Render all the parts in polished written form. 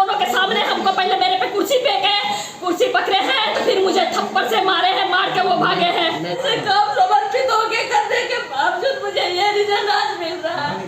दोनों के सामने हमको पहले मेरे पे कुर्सी फेंके, कुर्सी पकड़े हैं तो फिर मुझे थप्पड़ से मारे हैं, मार के वो भागे हैं। काम समर्पित होके करने के बावजूद मुझे ये रिजल्ट आज मिल रहा है।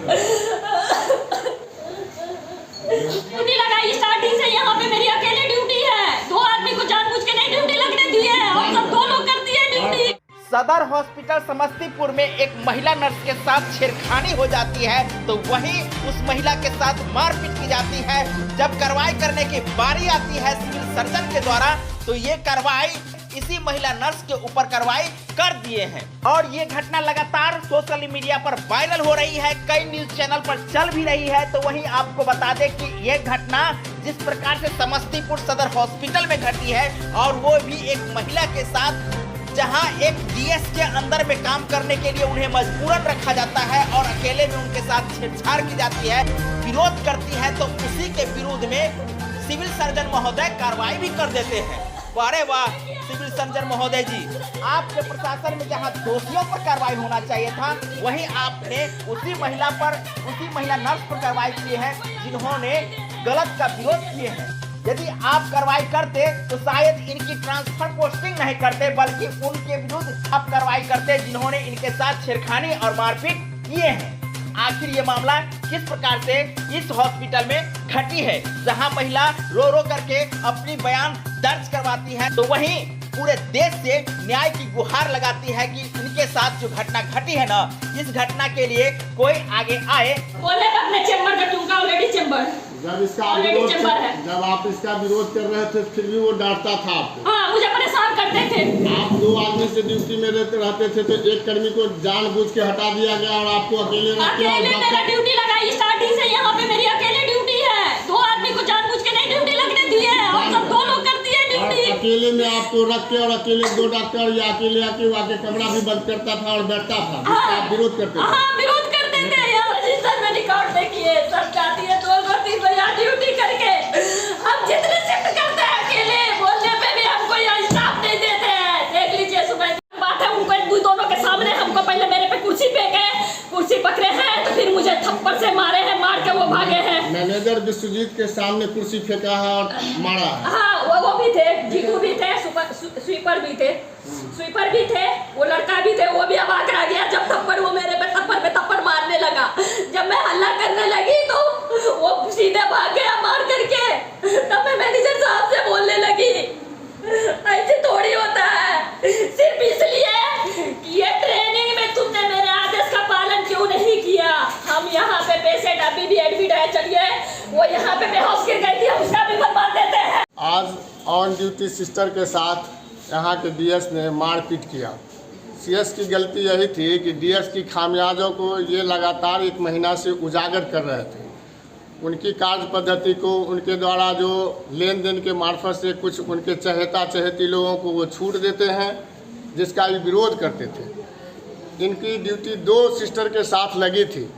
ड्यूटी लगाई स्टार्टिंग से, यहाँ पे मेरी अकेले ड्यूटी है, 2 आदमी को जानबूझ के नहीं ड्यूटी लगने दी है और सब 2 लोग करती है ड्यूटी। सदर हॉस्पिटल समस्तीपुर में एक महिला नर्स के साथ छेड़खानी हो जाती है तो वहीं उस महिला के साथ मारपीट की जाती है। जब कार्रवाई करने की बारी आती है सिविल सर्जन के द्वारा तो ये कार्रवाई इसी महिला नर्स के ऊपर कार्रवाई कर दिए हैं और ये घटना लगातार सोशल मीडिया पर वायरल हो रही है, कई न्यूज चैनल पर चल भी रही है। तो वहीं आपको बता दें कि ये घटना जिस प्रकार से समस्तीपुर सदर हॉस्पिटल में घटी है और वो भी एक महिला के साथ, जहां एक डीएस के अंदर में काम करने के लिए उन्हें मजबूरन रखा जाता है और अकेले में उनके साथ छेड़छाड़ की जाती है, विरोध करती है, तो उसी के विरोध में सिविल सर्जन महोदय कार्रवाई भी कर देते हैं। अरे वाह सिविल सर्जन महोदय जी, आपके प्रशासन में जहां दोषियों पर कार्रवाई होना चाहिए था वहीं आपने उसी महिला नर्स पर कार्रवाई की है जिन्होंने गलत का विरोध किए हैं। यदि आप कार्रवाई करते तो शायद इनकी ट्रांसफर पोस्टिंग नहीं करते बल्कि उनके विरुद्ध आप कार्रवाई करते जिन्होंने इनके साथ छेड़खानी और मारपीट किए हैं। आखिर ये मामला किस प्रकार से इस हॉस्पिटल में घटी है जहां महिला रो रो करके अपनी बयान दर्ज करवाती है तो वहीं पूरे देश से न्याय की गुहार लगाती है कि इनके साथ जो घटना घटी है ना, इस घटना के लिए कोई आगे आए। बोले अपने चेंबर का टूंका ऑलरेडी चेंबर जब आप इसका विरोध कर रहे थे फिर भी वो डांटता था आपको। हाँ, मुझे परेशान करते थे। आप 2 आदमी से ड्यूटी में रहते थे तो एक कर्मी को जानबूझ के हटा दिया गया और आपको अकेले मेरा ड्यूटी लगाई स्टार्टिंग से, यहाँ पे मेरी अकेले ड्यूटी है, 2 आदमी को जानबूझ के नहीं ड्यूटी लगने दी है और सब 2 लोग करती है ड्यूटी। अकेले में आपको रख के और अकेले 2 डॉक्टर या अकेले आके कमरा भी बंद करता था और बैठता था, आप विरोध करते थे। हाँ, विरोध करते थे। रजिस्टर में रिकॉर्ड देखिए, सब जाती है 2-3 बजे ड्यूटी करके। हम जितने शिफ्ट करते हैं अकेले, बोलने पे भी हमको यहाँ स्टाफ नहीं देते हैं। देख लीजिए सुबह बात है, उनको दोनों के सामने हमको पहले मेरे पे कुर्सी फेंके, कुर्सी पकड़े हैं तो फिर मुझे थप्पड़ से मारे हैं, मार के वो भागे हैं। मैनेजर विश्वजीत के सामने कुर्सी फेंका है और मारा है। हाँ, वो भी थे, जीतू भी थे, स्वीपर भी थे, वो लड़का भी थे, वो भी अवाक रह गया जब थप्पड़ वो मेरे पे थप्पड़ मारने लगा। जब मैं हल्ला करने लगी तो वो सीधे भाग गया मार करके। तब मैं मैनेजर साहब से बोलने लगी ऐसे थोड़ी होता है, सिर्फ इसलिए कि ये ट्रेनिंग में तुमने मेरे आदेश का पालन क्यों नहीं किया। हम यहाँ पे पेशेंट अभी भी एडमिट है, चलिए वो यहाँ पे बेहोश गिर गई थी, हम उसका भी बनवा देते हैं। आज ऑन ड्यूटी सिस्टर के साथ यहाँ के डीएस ने मारपीट किया। सीएस की गलती यही थी कि डीएस की खामियाजों को ये लगातार 1 महीना से उजागर कर रहे थे। उनकी कार्य पद्धति को, उनके द्वारा जो लेन देन के मार्फत से कुछ उनके चहेती लोगों को वो छूट देते हैं जिसका भी विरोध करते थे। इनकी ड्यूटी 2 सिस्टर के साथ लगी थी,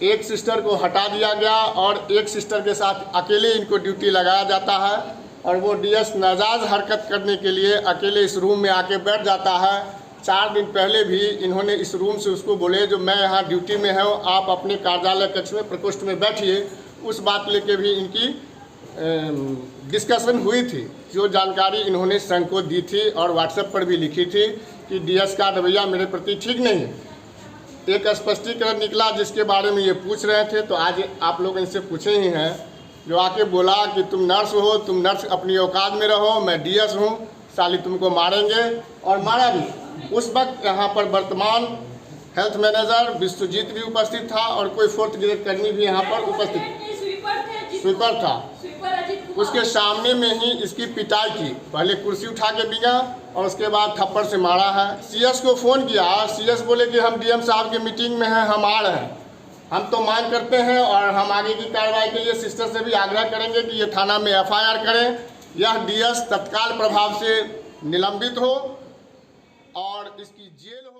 एक सिस्टर को हटा दिया गया और एक सिस्टर के साथ अकेले इनको ड्यूटी लगाया जाता है और वो डीएस नाजायज़ हरकत करने के लिए अकेले इस रूम में आके बैठ जाता है। 4 दिन पहले भी इन्होंने इस रूम से उसको बोले जो मैं यहाँ ड्यूटी में हूँ, आप अपने कार्यालय कक्ष में प्रकोष्ठ में बैठिए। उस बात लेके भी इनकी डिस्कशन हुई थी, जो जानकारी इन्होंने संघ को दी थी और व्हाट्सएप पर भी लिखी थी कि डीएस का रवैया मेरे प्रति ठीक नहीं है। एक स्पष्टीकरण निकला जिसके बारे में ये पूछ रहे थे, तो आज आप लोग इनसे पूछे ही हैं, जो आके बोला कि तुम नर्स हो, तुम नर्स अपनी औकात में रहो, मैं डीएस हूँ, साली तुमको मारेंगे, और मारा भी। उस वक्त यहाँ पर वर्तमान हेल्थ मैनेजर विश्वजीत भी उपस्थित था और कोई 4th ग्रेड कर्मी भी यहाँ पर उपस्थित, स्वीपर था। उसके सामने में ही इसकी पिटाई की, पहले कुर्सी उठा के दिया और उसके बाद थप्पड़ से मारा है। सीएस को फ़ोन किया, सीएस बोले कि हम डीएम साहब की मीटिंग में हैं, हम आ रहे हैं। हम तो मांग करते हैं और हम आगे की कार्रवाई के लिए सिस्टर से भी आग्रह करेंगे कि ये थाना में एफआईआर करें, यह डीएस तत्काल प्रभाव से निलंबित हो और इसकी जेल हो।